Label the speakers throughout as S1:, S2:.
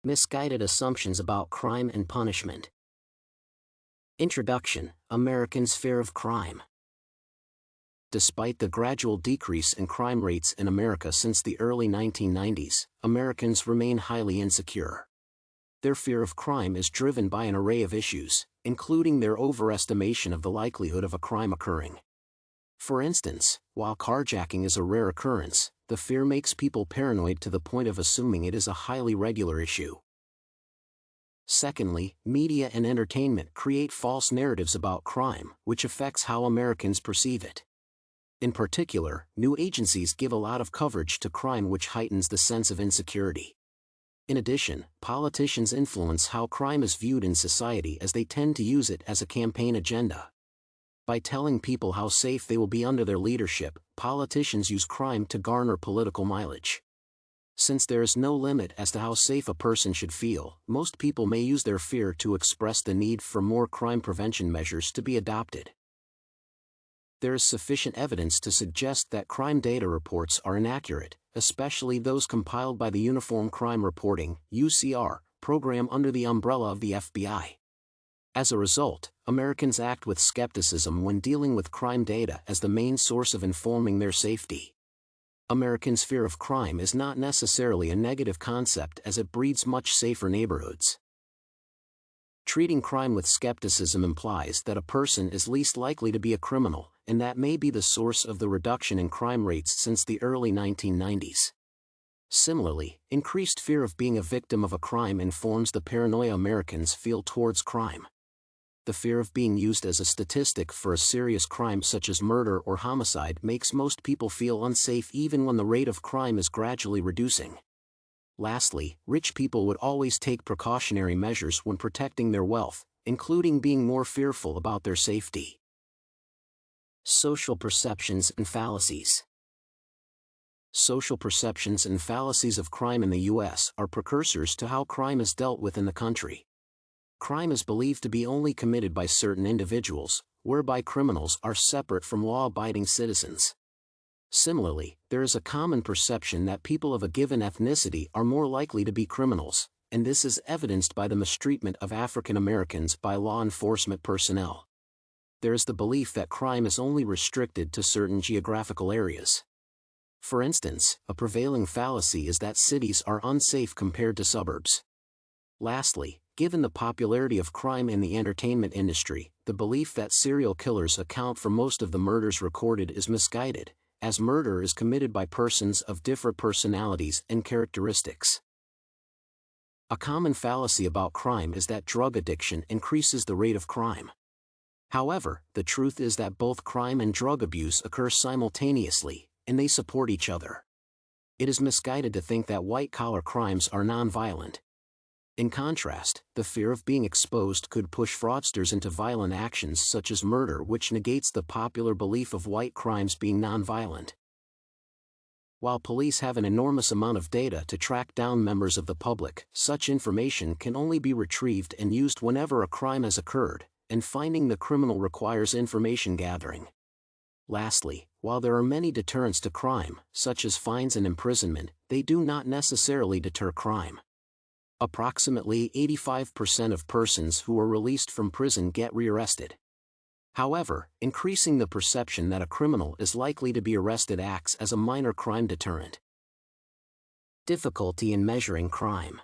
S1: Misguided assumptions about crime and punishment. Introduction: Americans' fear of crime. Despite the gradual decrease in crime rates in America since the early 1990s, Americans remain highly insecure. Their fear of crime is driven by an array of issues, including their overestimation of the likelihood of a crime occurring. For instance, while carjacking is a rare occurrence, the fear makes people paranoid to the point of assuming it is a highly regular issue. Secondly, media and entertainment create false narratives about crime, which affects how Americans perceive it. In particular, new agencies give a lot of coverage to crime, which heightens the sense of insecurity. In addition, politicians influence how crime is viewed in society, as they tend to use it as a campaign agenda. By telling people how safe they will be under their leadership, politicians use crime to garner political mileage. Since there is no limit as to how safe a person should feel, most people may use their fear to express the need for more crime prevention measures to be adopted. There is sufficient evidence to suggest that crime data reports are inaccurate, especially those compiled by the Uniform Crime Reporting (UCR) program under the umbrella of the FBI. As a result, Americans act with skepticism when dealing with crime data as the main source of informing their safety. Americans' fear of crime is not necessarily a negative concept, as it breeds much safer neighborhoods. Treating crime with skepticism implies that a person is least likely to be a criminal, and that may be the source of the reduction in crime rates since the early 1990s. Similarly, increased fear of being a victim of a crime informs the paranoia Americans feel towards crime. The fear of being used as a statistic for a serious crime such as murder or homicide makes most people feel unsafe even when the rate of crime is gradually reducing. Lastly, rich people would always take precautionary measures when protecting their wealth, including being more fearful about their safety. Social perceptions and fallacies. Social perceptions and fallacies of crime in the U.S. are precursors to how crime is dealt with in the country. Crime is believed to be only committed by certain individuals, whereby criminals are separate from law-abiding citizens. Similarly, there is a common perception that people of a given ethnicity are more likely to be criminals, and this is evidenced by the mistreatment of African Americans by law enforcement personnel. There is the belief that crime is only restricted to certain geographical areas. For instance, a prevailing fallacy is that cities are unsafe compared to suburbs. Lastly, given the popularity of crime in the entertainment industry, the belief that serial killers account for most of the murders recorded is misguided, as murder is committed by persons of different personalities and characteristics. A common fallacy about crime is that drug addiction increases the rate of crime. However, the truth is that both crime and drug abuse occur simultaneously, and they support each other. It is misguided to think that white-collar crimes are nonviolent. In contrast, the fear of being exposed could push fraudsters into violent actions such as murder, which negates the popular belief of white crimes being nonviolent. While police have an enormous amount of data to track down members of the public, such information can only be retrieved and used whenever a crime has occurred, and finding the criminal requires information gathering. Lastly, while there are many deterrents to crime, such as fines and imprisonment, they do not necessarily deter crime. Approximately 85% of persons who are released from prison get rearrested. However, increasing the perception that a criminal is likely to be arrested acts as a minor crime deterrent. Difficulty in measuring crime.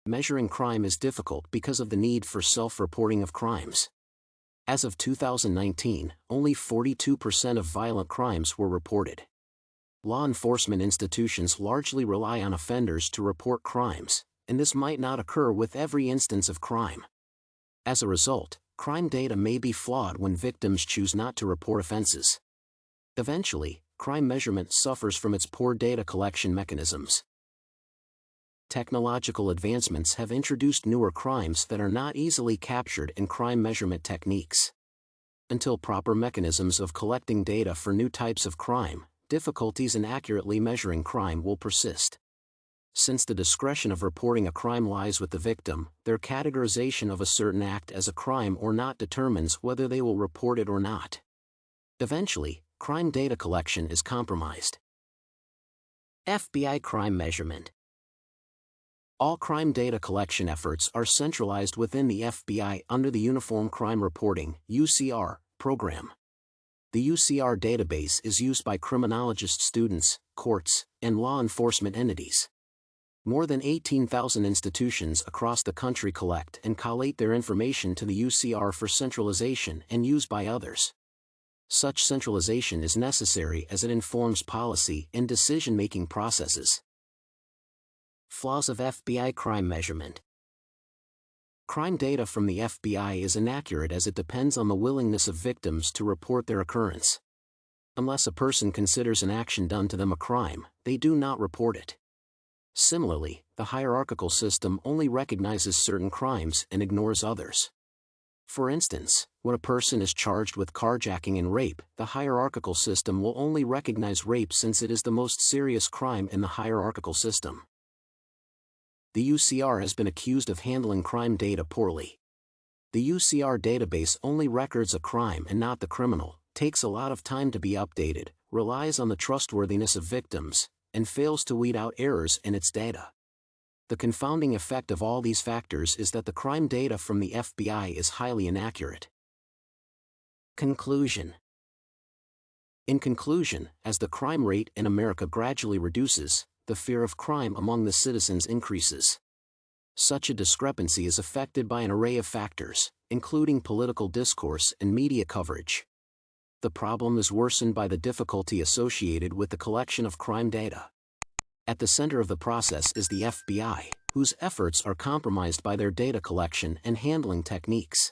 S1: Measuring crime is difficult because of the need for self-reporting of crimes. As of 2019, only 42% of violent crimes were reported. Law enforcement institutions largely rely on offenders to report crimes, and this might not occur with every instance of crime. As a result, crime data may be flawed when victims choose not to report offenses. Eventually, crime measurement suffers from its poor data collection mechanisms. Technological advancements have introduced newer crimes that are not easily captured in crime measurement techniques. Until proper mechanisms of collecting data for new types of crime, difficulties in accurately measuring crime will persist. Since the discretion of reporting a crime lies with the victim, their categorization of a certain act as a crime or not determines whether they will report it or not. Eventually, crime data collection is compromised. FBI crime measurement. All crime data collection efforts are centralized within the FBI under the Uniform Crime Reporting (UCR) program. The UCR database is used by criminologist students, courts, and law enforcement entities. More than 18,000 institutions across the country collect and collate their information to the UCR for centralization and use by others. Such centralization is necessary as it informs policy and decision-making processes. Flaws of FBI crime measurement. Crime data from the FBI is inaccurate as it depends on the willingness of victims to report their occurrence. Unless a person considers an action done to them a crime, they do not report it. Similarly, the hierarchical system only recognizes certain crimes and ignores others. For instance, when a person is charged with carjacking and rape, the hierarchical system will only recognize rape since it is the most serious crime in the hierarchical system. The UCR has been accused of handling crime data poorly. The UCR database only records a crime and not the criminal, takes a lot of time to be updated, relies on the trustworthiness of victims, and fails to weed out errors in its data. The confounding effect of all these factors is that the crime data from the FBI is highly inaccurate. Conclusion. In conclusion, as the crime rate in America gradually reduces, the fear of crime among the citizens increases. Such a discrepancy is affected by an array of factors, including political discourse and media coverage. The problem is worsened by the difficulty associated with the collection of crime data. At the center of the process is the FBI, whose efforts are compromised by their data collection and handling techniques.